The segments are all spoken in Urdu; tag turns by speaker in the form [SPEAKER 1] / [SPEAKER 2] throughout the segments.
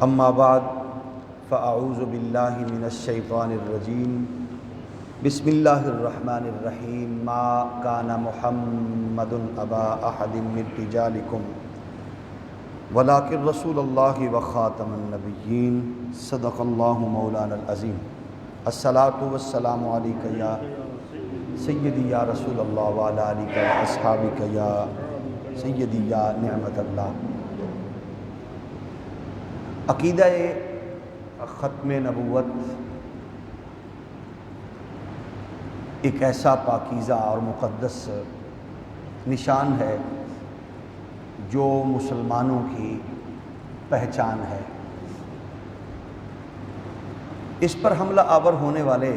[SPEAKER 1] اما بعد فاعوذ باللہ من الشیطان الرجیم بسم اللہ الرحمن الرحیم ما کان محمد ابا احد من رجالکم ولکن رسول اللہ وخاتم النبیین صدق اللہ مولانا العظیم الصلاۃ والسلام علیک یا سیدی یا رسول اللہ وعلی آلک واصحابک یا سیدی یا نعمت اللہ۔ عقیدہ ختم نبوت ایک ایسا پاکیزہ اور مقدس نشان ہے جو مسلمانوں کی پہچان ہے۔ اس پر حملہ آور ہونے والے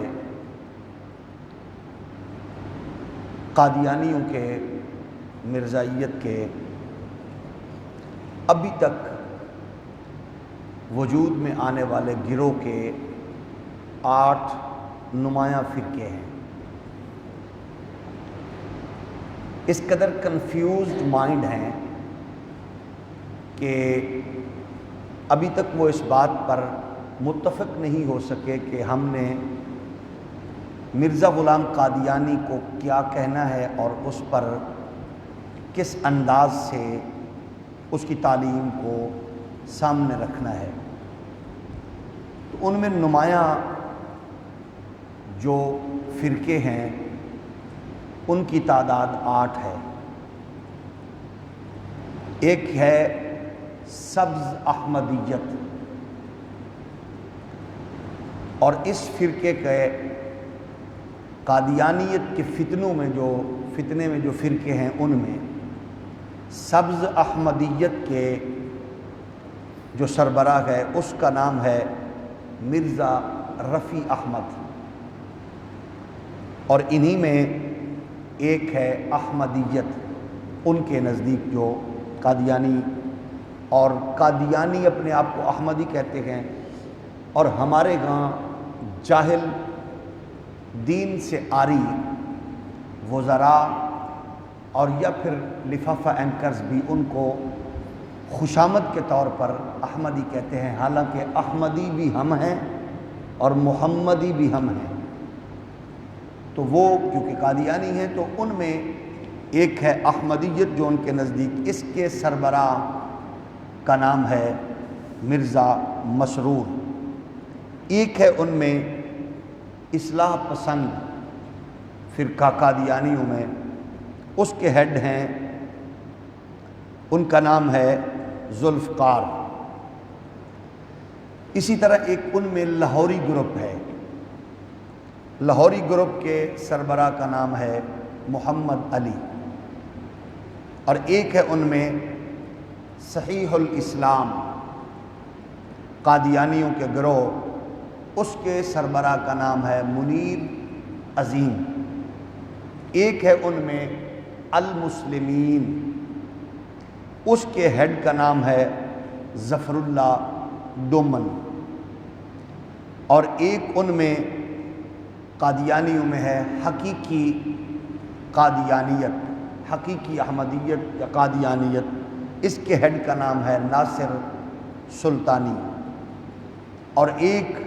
[SPEAKER 1] قادیانیوں کے، مرزائیت کے ابھی تک وجود میں آنے والے گروہ کے 8 نمایاں فرقے ہیں۔ اس قدر کنفیوزڈ مائنڈ ہیں کہ ابھی تک وہ اس بات پر متفق نہیں ہو سکے کہ ہم نے مرزا غلام قادیانی کو کیا کہنا ہے اور اس پر کس انداز سے اس کی تعلیم کو سامنے رکھنا ہے۔ تو ان میں نمایاں جو فرقے ہیں ان کی تعداد 8 ہے۔ ایک ہے سبز احمدیت، اور اس فرقے کے قادیانیت کے فتنے میں جو فرقے ہیں ان میں سبز احمدیت کے جو سربراہ ہے اس کا نام ہے مرزا رفیع احمد، اور انہی میں ایک ہے احمدیت ان کے نزدیک جو قادیانی، اور قادیانی اپنے آپ کو احمدی کہتے ہیں، اور ہمارے ہاں جاہل دین سے عاری وزراء اور یا پھر لفافہ اینکرز بھی ان کو خوشامد کے طور پر احمدی کہتے ہیں، حالانکہ احمدی بھی ہم ہیں اور محمدی بھی ہم ہیں۔ تو وہ کیونکہ قادیانی ہیں تو ان میں ایک ہے احمدیت جو ان کے نزدیک، اس کے سربراہ کا نام ہے مرزا مسرور۔ ایک ہے ان میں اصلاح پسند فرقہ قادیانیوں میں، اس کے ہیڈ ہیں، ان کا نام ہے ذوالفقار۔ اسی طرح ایک ان میں لاہوری گروپ ہے، لاہوری گروپ کے سربراہ کا نام ہے محمد علی، اور ایک ہے ان میں صحیح الاسلام قادیانیوں کے گروہ، اس کے سربراہ کا نام ہے منیر عظیم۔ ایک ہے ان میں المسلمین، اس کے ہیڈ کا نام ہے ظفر اللہ ڈومن، اور ایک ان میں قادیانیوں میں ہے حقیقی قادیانیت، حقیقی احمدیت یا قادیانیت، اس کے ہیڈ کا نام ہے ناصر سلطانی، اور ایک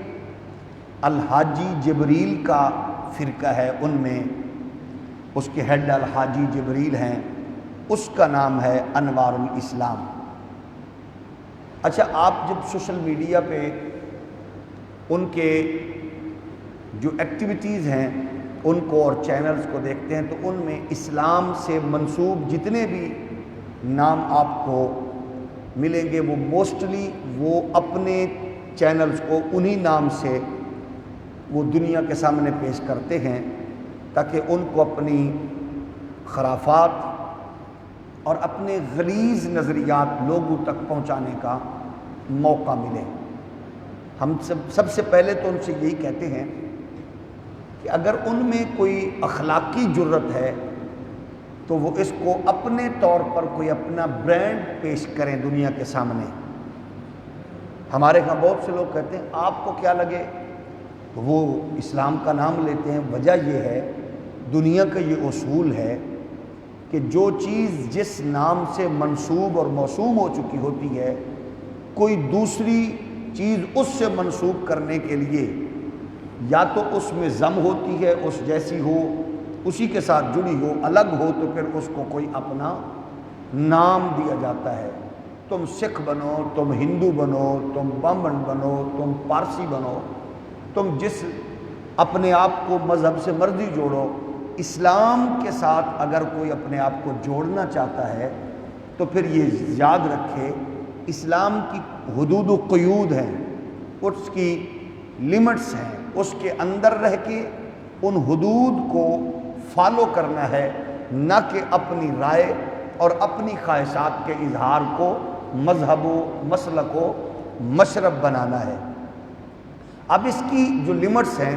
[SPEAKER 1] الحاجی جبریل کا فرقہ ہے ان میں، اس کے ہیڈ الحاجی جبریل ہیں، اس کا نام ہے انوار الاسلام۔ اچھا، آپ جب سوشل میڈیا پہ ان کے جو ایکٹیویٹیز ہیں ان کو اور چینلز کو دیکھتے ہیں تو ان میں اسلام سے منسوب جتنے بھی نام آپ کو ملیں گے وہ موسٹلی وہ اپنے چینلز کو انہی نام سے وہ دنیا کے سامنے پیش کرتے ہیں تاکہ ان کو اپنی خرافات اور اپنے غلیظ نظریات لوگوں تک پہنچانے کا موقع ملے۔ ہم سب سے پہلے تو ان سے یہی کہتے ہیں کہ اگر ان میں کوئی اخلاقی جرت ہے تو وہ اس کو اپنے طور پر کوئی اپنا برانڈ پیش کریں دنیا کے سامنے۔ ہمارے ہاں بہت سے لوگ کہتے ہیں آپ کو کیا لگے، تو وہ اسلام کا نام لیتے ہیں۔ وجہ یہ ہے، دنیا کا یہ اصول ہے کہ جو چیز جس نام سے منسوب اور موسوم ہو چکی ہوتی ہے کوئی دوسری چیز اس سے منسوب کرنے کے لیے یا تو اس میں ضم ہوتی ہے، اس جیسی ہو، اسی کے ساتھ جڑی ہو، الگ ہو، تو پھر اس کو کوئی اپنا نام دیا جاتا ہے۔ تم سکھ بنو، تم ہندو بنو، تم بامن بنو، تم پارسی بنو، تم جس اپنے آپ کو مذہب سے مرضی جوڑو، اسلام کے ساتھ اگر کوئی اپنے آپ کو جوڑنا چاہتا ہے تو پھر یہ یاد رکھے اسلام کی حدود و قیود ہیں، اس کی لمٹس ہیں، اس کے اندر رہ کے ان حدود کو فالو کرنا ہے، نہ کہ اپنی رائے اور اپنی خواہشات کے اظہار کو مذہب و مسلک و مشرب بنانا ہے۔ اب اس کی جو لمٹس ہیں،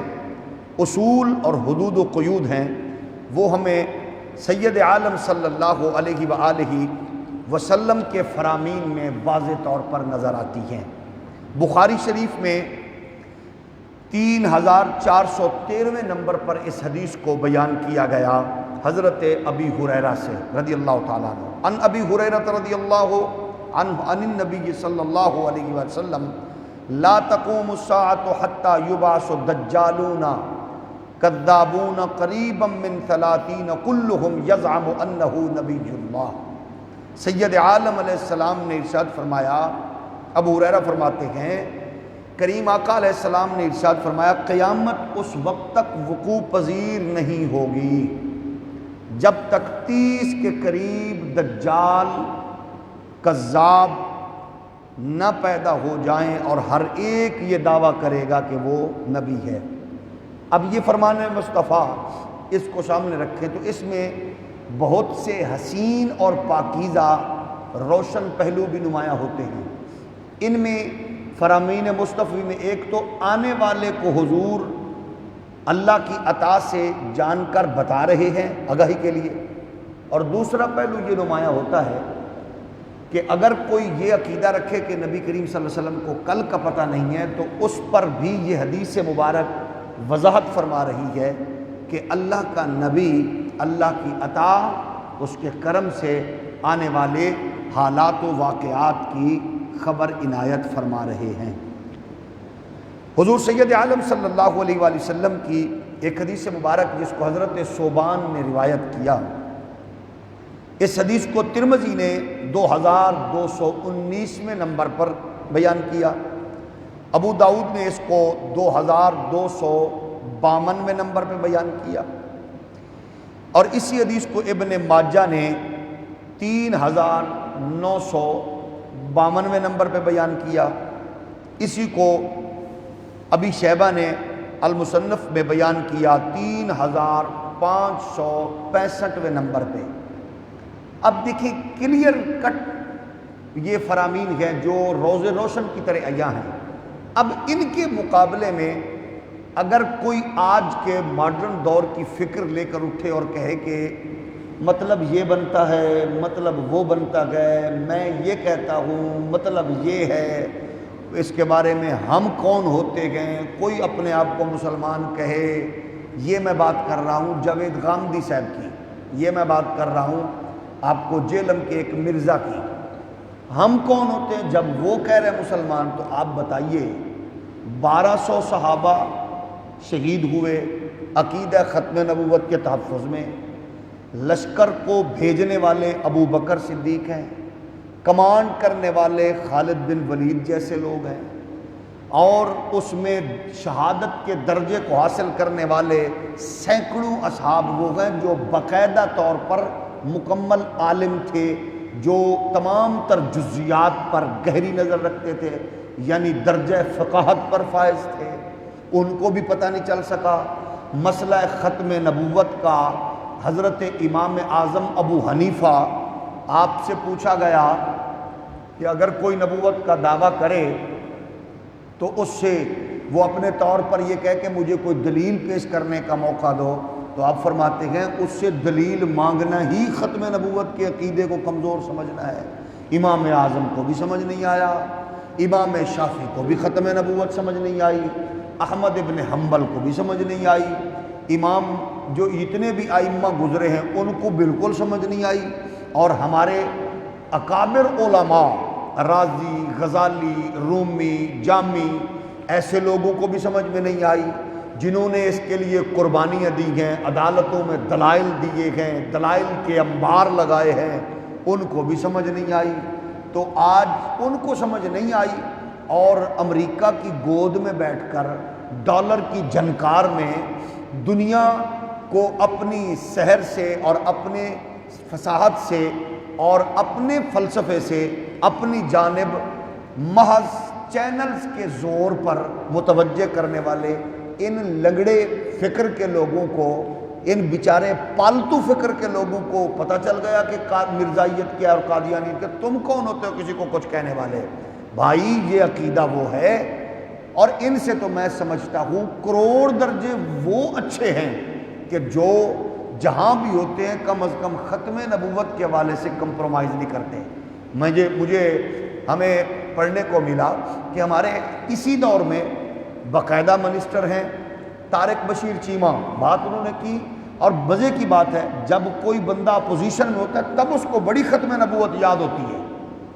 [SPEAKER 1] اصول اور حدود و قیود ہیں، وہ ہمیں سید عالم صلی اللہ علیہ وآلہ وسلم کے فرامین میں واضح طور پر نظر آتی ہیں۔ بخاری شریف میں 3413 نمبر پر اس حدیث کو بیان کیا گیا حضرت ابی ہریرہ سے رضی اللہ تعالیٰ عنہ، عن ابی ہریرہ رضی اللہ عنہ عن النبی صلی اللہ علیہ وسلم لا تقوم الساعة حتى يبعث الدجالون کذابون قریبا من 30 کلہم یزعم انہ نبی اللہ۔ سید عالم علیہ السلام نے ارشاد فرمایا، ابو ہریرہ فرماتے ہیں کریم آقا علیہ السلام نے ارشاد فرمایا قیامت اس وقت تک وقوع پذیر نہیں ہوگی جب تک 30 کے قریب دجال کذاب نہ پیدا ہو جائیں اور ہر ایک یہ دعویٰ کرے گا کہ وہ نبی ہے۔ اب یہ فرمان مصطفیٰ اس کو سامنے رکھیں تو اس میں بہت سے حسین اور پاکیزہ روشن پہلو بھی نمایاں ہوتے ہیں۔ ان میں فرامین مصطفی میں ایک تو آنے والے کو حضور اللہ کی عطا سے جان کر بتا رہے ہیں آگاہی کے لیے، اور دوسرا پہلو یہ نمایاں ہوتا ہے کہ اگر کوئی یہ عقیدہ رکھے کہ نبی کریم صلی اللہ علیہ وسلم کو کل کا پتہ نہیں ہے تو اس پر بھی یہ حدیث مبارک وضاحت فرما رہی ہے کہ اللہ کا نبی اللہ کی عطا اس کے کرم سے آنے والے حالات و واقعات کی خبر عنایت فرما رہے ہیں۔ حضور سید عالم صلی اللہ علیہ وآلہ وسلم کی ایک حدیث مبارک جس کو حضرت ثوبان نے روایت کیا، اس حدیث کو ترمذی نے 2219 نمبر پر بیان کیا، ابو داؤد نے اس کو 2252 نمبر پہ بیان کیا، اور اسی حدیث کو ابن ماجہ نے 3952 نمبر پہ بیان کیا، اسی کو ابی شیبہ نے المصنف میں بیان کیا 3565 نمبر پہ۔ اب دیکھیں کلیئر کٹ یہ فرامین ہیں جو روز روشن کی طرح عیاں ہیں۔ اب ان کے مقابلے میں اگر کوئی آج کے ماڈرن دور کی فکر لے کر اٹھے اور کہے کہ مطلب یہ بنتا ہے، مطلب وہ بنتا گئے، میں یہ کہتا ہوں مطلب یہ ہے، اس کے بارے میں ہم کون ہوتے گئے، کوئی اپنے آپ کو مسلمان کہے، یہ میں بات کر رہا ہوں جاوید غامدی صاحب کی، یہ میں بات کر رہا ہوں آپ کو جیلم کے ایک مرزا کی، ہم کون ہوتے ہیں جب وہ کہہ رہے مسلمان؟ تو آپ بتائیے 1200 صحابہ شہید ہوئے عقیدہ ختم نبوت کے تحفظ میں، لشکر کو بھیجنے والے ابو بکر صدیق ہیں، کمانڈ کرنے والے خالد بن ولید جیسے لوگ ہیں، اور اس میں شہادت کے درجے کو حاصل کرنے والے سینکڑوں اصحاب وہ ہیں جو باقاعدہ طور پر مکمل عالم تھے، جو تمام تر جزیات پر گہری نظر رکھتے تھے، یعنی درجہ فقاہت پر فائز تھے، ان کو بھی پتہ نہیں چل سکا۔ مسئلہ ختم نبوت کا حضرت امام اعظم ابو حنیفہ آپ سے پوچھا گیا کہ اگر کوئی نبوت کا دعویٰ کرے تو اس سے وہ اپنے طور پر یہ کہے کہ مجھے کوئی دلیل پیش کرنے کا موقع دو، تو آپ فرماتے ہیں اس سے دلیل مانگنا ہی ختم نبوت کے عقیدے کو کمزور سمجھنا ہے۔ امام اعظم کو بھی سمجھ نہیں آیا، امام شافعی کو بھی ختم نبوت سمجھ نہیں آئی، احمد ابن حنبل کو بھی سمجھ نہیں آئی، امام جو اتنے بھی ائمہ گزرے ہیں ان کو بالکل سمجھ نہیں آئی، اور ہمارے اکابر علماء رازی، غزالی، رومی، جامی، ایسے لوگوں کو بھی سمجھ میں نہیں آئی جنہوں نے اس کے لیے قربانیاں دی ہیں، عدالتوں میں دلائل دیے ہیں، دلائل کے انبار لگائے ہیں، ان کو بھی سمجھ نہیں آئی۔ تو آج ان کو سمجھ نہیں آئی اور امریکہ کی گود میں بیٹھ کر ڈالر کی جھنکار میں دنیا کو اپنی سحر سے اور اپنے فصاحت سے اور اپنے فلسفے سے اپنی جانب محض چینلز کے زور پر متوجہ کرنے والے ان لنگڑے فکر کے لوگوں کو، ان بیچارے پالتو فکر کے لوگوں کو پتہ چل گیا کہ مرزائیت کیا اور قادیانیت کیا۔ تم کون ہوتے ہو کسی کو کچھ کہنے والے؟ بھائی یہ عقیدہ وہ ہے، اور ان سے تو میں سمجھتا ہوں کروڑ درجے وہ اچھے ہیں کہ جو جہاں بھی ہوتے ہیں کم از کم ختم نبوت کے حوالے سے کمپرومائز نہیں کرتے۔ مجھے ہمیں پڑھنے کو ملا کہ ہمارے اسی دور میں باقاعدہ منسٹر ہیں طارق بشیر چیمہ، بات انہوں نے کی، اور مزے کی بات ہے جب کوئی بندہ اپوزیشن میں ہوتا ہے تب اس کو بڑی ختم نبوت یاد ہوتی ہے،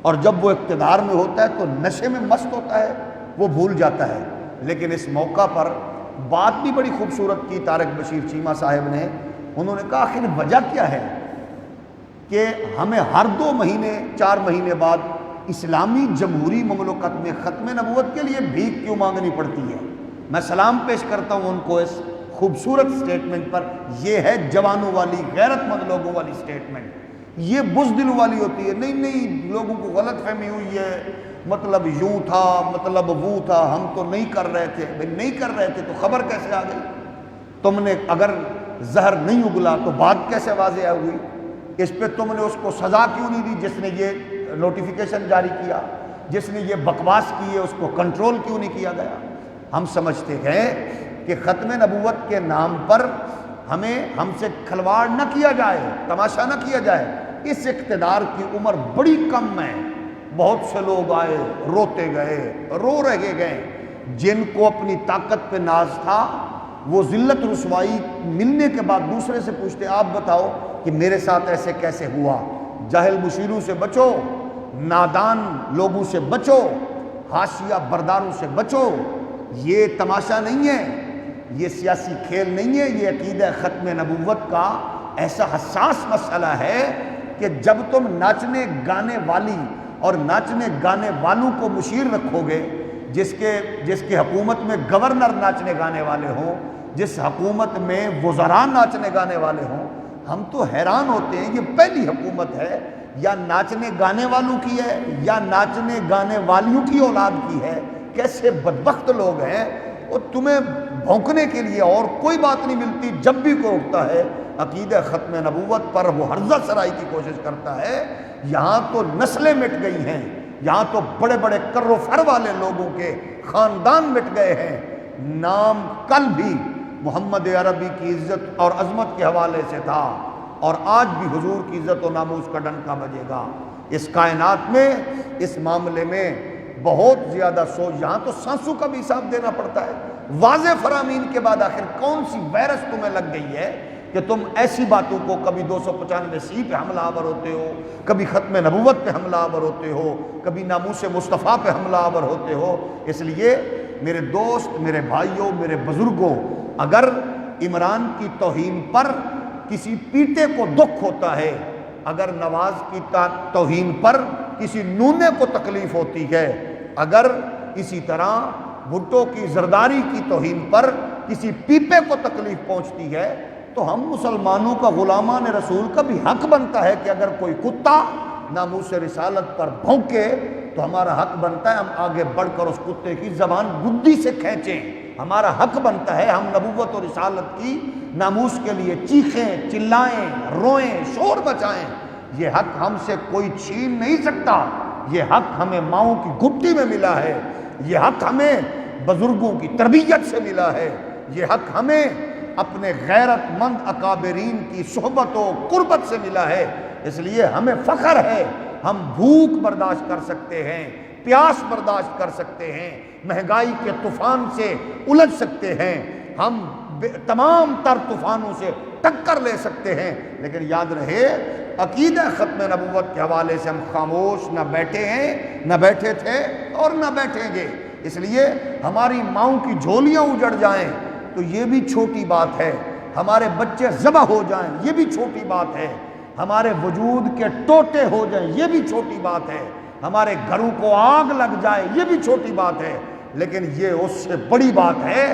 [SPEAKER 1] اور جب وہ اقتدار میں ہوتا ہے تو نشے میں مست ہوتا ہے، وہ بھول جاتا ہے۔ لیکن اس موقع پر بات بھی بڑی خوبصورت کی طارق بشیر چیمہ صاحب نے، انہوں نے کہا آخر وجہ کیا ہے کہ ہمیں ہر 2 مہینے 4 مہینے بعد اسلامی جمہوری مملکت میں ختم نبوت کے لیے بھیک کیوں مانگنی پڑتی ہے؟ میں سلام پیش کرتا ہوں ان کو اس خوبصورت سٹیٹمنٹ پر۔ یہ ہے جوانوں والی، غیرت مند لوگوں والی سٹیٹمنٹ۔ یہ بزدل والی ہوتی ہے، نہیں لوگوں کو غلط فہمی ہوئی ہے، مطلب یوں تھا، مطلب وہ تھا، ہم تو نہیں کر رہے تھے۔ بھئی نہیں کر رہے تھے تو خبر کیسے آ گئی؟ تم نے اگر زہر نہیں اگلا تو بات کیسے واضح ہوئی؟ اس پہ تم نے اس کو سزا کیوں نہیں دی جس نے یہ نوٹیفیکیشن جاری کیا، جس نے یہ بکواس کی ہے اس کو کنٹرول کیوں نہیں کیا گیا؟ ہم سمجھتے ہیں کہ ختم نبوت کے نام پر ہم سے کھلواڑ نہ کیا جائے، تماشا نہ کیا جائے۔ اس اقتدار کی عمر بڑی کم ہے، بہت سے لوگ آئے، روتے گئے، رو رہے گئے، جن کو اپنی طاقت پہ ناز تھا وہ ذلت رسوائی ملنے کے بعد دوسرے سے پوچھتے آپ بتاؤ کہ میرے ساتھ ایسے کیسے ہوا؟ جاہل مشیروں سے بچو، نادان لوگوں سے بچو، حاشیہ برداروں سے بچو۔ یہ تماشا نہیں ہے، یہ سیاسی کھیل نہیں ہے، یہ عقیدہ ختم نبوت کا ایسا حساس مسئلہ ہے کہ جب تم ناچنے گانے والی اور ناچنے گانے والوں کو مشیر رکھو گے، جس کے حکومت میں گورنر ناچنے گانے والے ہوں، جس حکومت میں وزراء ناچنے گانے والے ہوں، ہم تو حیران ہوتے ہیں یہ پہلی حکومت ہے یا ناچنے گانے والوں کی ہے یا ناچنے گانے والیوں کی اولاد کی ہے۔ کیسے بدبخت لوگ ہیں، اور تمہیں بھونکنے کے لیے اور کوئی بات نہیں ملتی، جب بھی کوئی اٹھتا ہے عقیدہ ختم نبوت پر وہ ہرزہ سرائی کی کوشش کرتا ہے۔ یہاں تو نسلیں مٹ گئی ہیں، یہاں تو بڑے بڑے کر و فر والے لوگوں کے خاندان مٹ گئے ہیں۔ نام کل بھی محمد عربی کی عزت اور عظمت کے حوالے سے تھا، اور آج بھی حضور کی عزت و ناموس کا ڈنکا بجے گا۔ اس کائنات میں اس معاملے میں بہت زیادہ سوچ، یہاں تو سانسوں کا بھی حساب دینا پڑتا ہے۔ واضح فرامین کے بعد آخر کون سی وائرس تمہیں لگ گئی ہے کہ تم ایسی باتوں کو کبھی 295 پہ حملہ آور ہوتے ہو، کبھی ختم نبوت پہ حملہ آور ہوتے ہو، کبھی ناموس مصطفیٰ پہ حملہ آور ہوتے ہو۔ اس لیے میرے دوست، میرے بھائیوں، میرے بزرگوں، اگر عمران کی توہین پر کسی پیٹے کو دکھ ہوتا ہے، اگر نواز کی توہین پر کسی نونے کو تکلیف ہوتی ہے، اگر اسی طرح بھٹو کی زرداری کی توہین پر کسی پیپے کو تکلیف پہنچتی ہے، تو ہم مسلمانوں کا غلامان رسول کا بھی حق بنتا ہے کہ اگر کوئی کتا ناموس رسالت پر بھونکے تو ہمارا حق بنتا ہے ہم آگے بڑھ کر اس کتے کی زبان گدی سے کھینچیں۔ ہمارا حق بنتا ہے ہم نبوت اور رسالت کی ناموس کے لیے چیخیں، چلائیں، روئیں، شور مچائیں۔ یہ حق ہم سے کوئی چھین نہیں سکتا۔ یہ حق ہمیں ماؤں کی گھٹی میں ملا ہے، یہ حق ہمیں بزرگوں کی تربیت سے ملا ہے، یہ حق ہمیں اپنے غیرت مند اکابرین کی صحبت و قربت سے ملا ہے۔ اس لیے ہمیں فخر ہے، ہم بھوک برداشت کر سکتے ہیں، پیاس برداشت کر سکتے ہیں، مہنگائی کے طوفان سے الجھ سکتے ہیں، ہم تمام تر طوفانوں سے ٹکر لے سکتے ہیں، لیکن یاد رہے عقیدہ ختم نبوت کے حوالے سے ہم خاموش نہ بیٹھے ہیں، نہ بیٹھے تھے اور نہ بیٹھیں گے۔ اس لیے ہماری ماؤں کی جھولیاں اجڑ جائیں تو یہ بھی چھوٹی بات ہے، ہمارے بچے ذبح ہو جائیں یہ بھی چھوٹی بات ہے، ہمارے وجود کے ٹوٹے ہو جائیں یہ بھی چھوٹی بات ہے، ہمارے گھروں کو آگ لگ جائے یہ بھی چھوٹی بات ہے، لیکن یہ اس سے بڑی بات ہے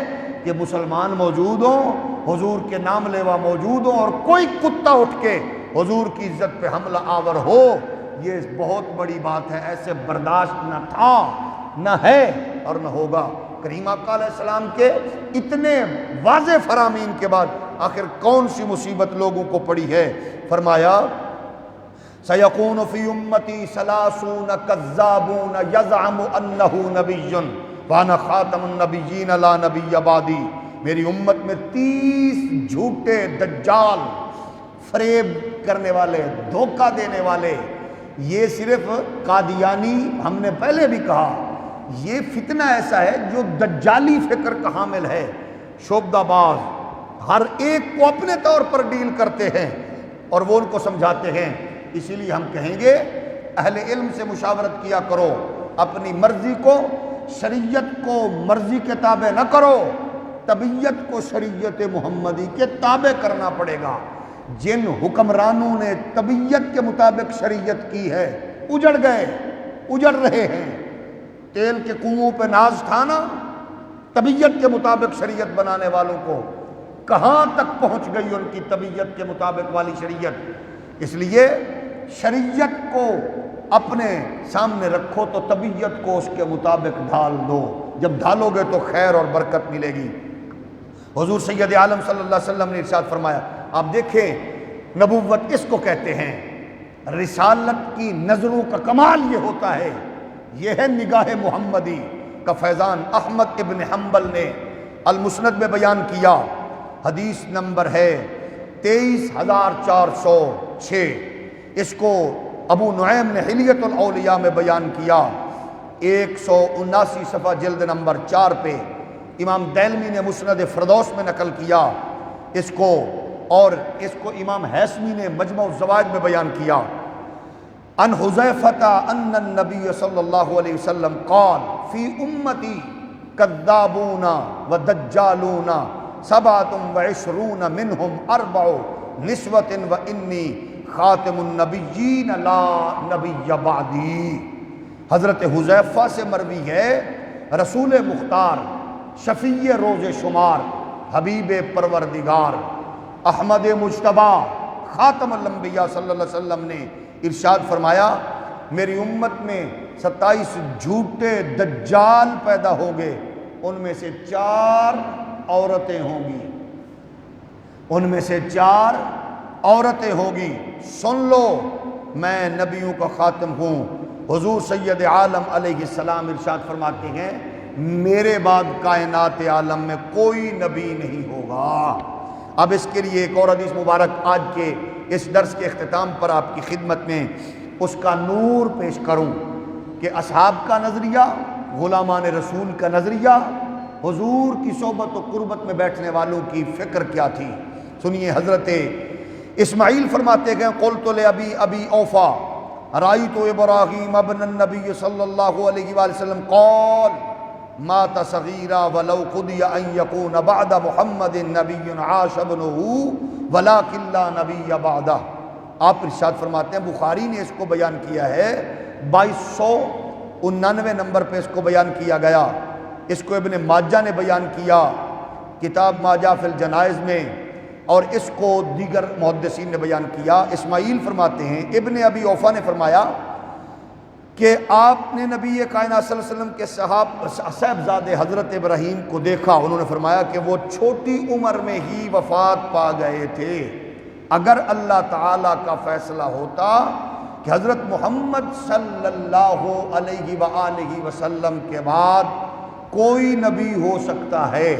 [SPEAKER 1] کہ مسلمان موجود ہوں، حضور کے نام لیوا موجود ہوں اور کوئی کتا اٹھ کے حضور کی عزت پہ حملہ آور ہو، یہ بہت بڑی بات ہے۔ ایسے برداشت نہ تھا، نہ ہے اور نہ ہوگا۔ کریم آقا علیہ السلام کے اتنے واضح فرامین کے بعد آخر کون سی مصیبت لوگوں کو پڑی ہے؟ فرمایا سَيَكُونُ فِي أُمَّتِي ثَلَاثُونَ كَذَّابُونَ يَزْعَمُ أَنَّهُ نَبِيٌّ وَأَنَا خَاتَمُ النَّبِيِّينَ لَا نَبِيَّ بَعْدِي۔ میری امت میں 30 جھوٹے دجال، فریب کرنے والے، دھوکہ دینے والے، یہ صرف قادیانی، ہم نے پہلے بھی کہا یہ فتنہ ایسا ہے جو دجالی فکر کا حامل ہے، شعبدہ باز، ہر ایک کو اپنے طور پر ڈیل کرتے ہیں اور وہ ان کو سمجھاتے ہیں۔ اسی لیے ہم کہیں گے اہل علم سے مشاورت کیا کرو، اپنی مرضی کو شریعت کو مرضی کے تابع نہ کرو، طبیعت کو شریعت محمدی کے تابع کرنا پڑے گا۔ جن حکمرانوں نے طبیعت کے مطابق شریعت کی ہے اجڑ گئے، اجڑ رہے ہیں۔ تیل کے کنووں پہ ناز تھا نا، طبیعت کے مطابق شریعت بنانے والوں کو، کہاں تک پہنچ گئی ان کی طبیعت کے مطابق والی شریعت۔ اس لیے شریعت کو اپنے سامنے رکھو تو طبیعت کو اس کے مطابق ڈھال دو، جب ڈھالو گے تو خیر اور برکت ملے گی۔ حضور سید عالم صلی اللہ علیہ وسلم نے ارشاد فرمایا، آپ دیکھیں نبوت اس کو کہتے ہیں، رسالت کی نظروں کا کمال یہ ہوتا ہے، یہ ہے نگاہ محمدی کا فیضان۔ احمد ابن حنبل نے المسند میں بیان کیا، حدیث نمبر ہے 23,406، اس کو ابو نعیم نے حلیۃ الاولیاء میں بیان کیا 179 صفحہ جلد نمبر 4 پہ، امام دیلمی نے مسند فردوس میں نقل کیا اس کو، اور اس کو امام حیثمی نے مجمع الزوائد میں بیان کیا۔ ان حذیفہ ان النبی صلی اللہ علیہ وسلم قال فی امتی کذابون و دجالون 27 منہم 4 نسوۃ و انی خاتم النبیین لا نبی بعدی۔ حضرت حذیفہ سے مروی ہے، رسول مختار، شفیع روز شمار، حبیب پروردگار، احمد مجتبی، خاتم الانبیاء صلی اللہ علیہ وسلم نے ارشاد فرمایا، میری امت میں 27 جھوٹے دجال پیدا ہوں گے، ان میں سے 4 عورتیں ہوں گی، ان میں سے 4 عورتیں ہوں گی۔ سن لو میں نبیوں کا خاتم ہوں۔ حضور سید عالم علیہ السلام ارشاد فرماتے ہیں، میرے بعد کائنات عالم میں کوئی نبی نہیں ہوگا۔ اب اس کے لیے ایک اور حدیث مبارک آج کے اس درس کے اختتام پر آپ کی خدمت میں اس کا نور پیش کروں کہ اصحاب کا نظریہ، غلامان رسول کا نظریہ، حضور کی صحبت و قربت میں بیٹھنے والوں کی فکر کیا تھی۔ سنیے، حضرت اسماعیل فرماتے ہیں، قلت لابی ابی اوفا رأیت ابراہیم ابن النبی صلی اللہ علیہ وآلہ وسلم قال مات صغیرا ولو قضی ان یکون بعد محمد نبی عاش ابنہ ولکن لا نبی بعدہ۔ آپ ارشاد فرماتے ہیں، بخاری نے اس کو بیان کیا ہے 2299 نمبر پہ اس کو بیان کیا گیا، اس کو ابن ماجہ نے بیان کیا کتاب ما جاء فی الجنائز میں، اور اس کو دیگر محدثین نے بیان کیا۔ اسماعیل فرماتے ہیں، ابن ابی اوفا نے فرمایا کہ آپ نے نبی کائنات صلی اللہ علیہ وسلم کے صاحبزادے حضرت ابراہیم کو دیکھا، انہوں نے فرمایا کہ وہ چھوٹی عمر میں ہی وفات پا گئے تھے۔ اگر اللہ تعالیٰ کا فیصلہ ہوتا کہ حضرت محمد صلی اللہ علیہ وآلہ وسلم کے بعد کوئی نبی ہو سکتا ہے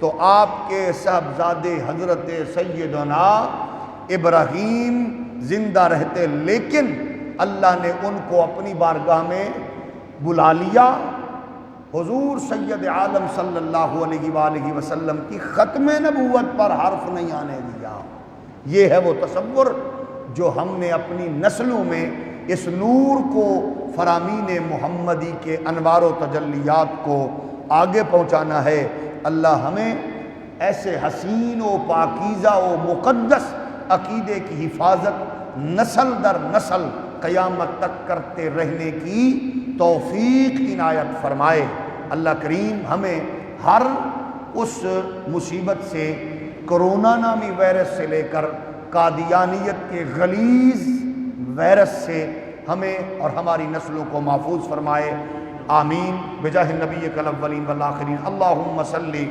[SPEAKER 1] تو آپ کے صاحبزادے حضرت سیدنا ابراہیم زندہ رہتے، لیکن اللہ نے ان کو اپنی بارگاہ میں بلا لیا۔ حضور سید عالم صلی اللہ علیہ وآلہ وسلم کی ختم نبوت پر حرف نہیں آنے دیا۔ یہ ہے وہ تصور جو ہم نے اپنی نسلوں میں اس نور کو فرامین محمدی کے انوار و تجلیات کو آگے پہنچانا ہے۔ اللہ ہمیں ایسے حسین و پاکیزہ و مقدس عقیدے کی حفاظت نسل در نسل قیامت تک کرتے رہنے کی توفیق عنایت فرمائے۔ اللہ کریم ہمیں ہر اس مصیبت سے، کرونا نامی وائرس سے لے کر قادیانیت کے غلیظ وائرس سے ہمیں اور ہماری نسلوں کو محفوظ فرمائے۔ آمین بجاہ النبی الاولین والآخرین۔ اللہم صلی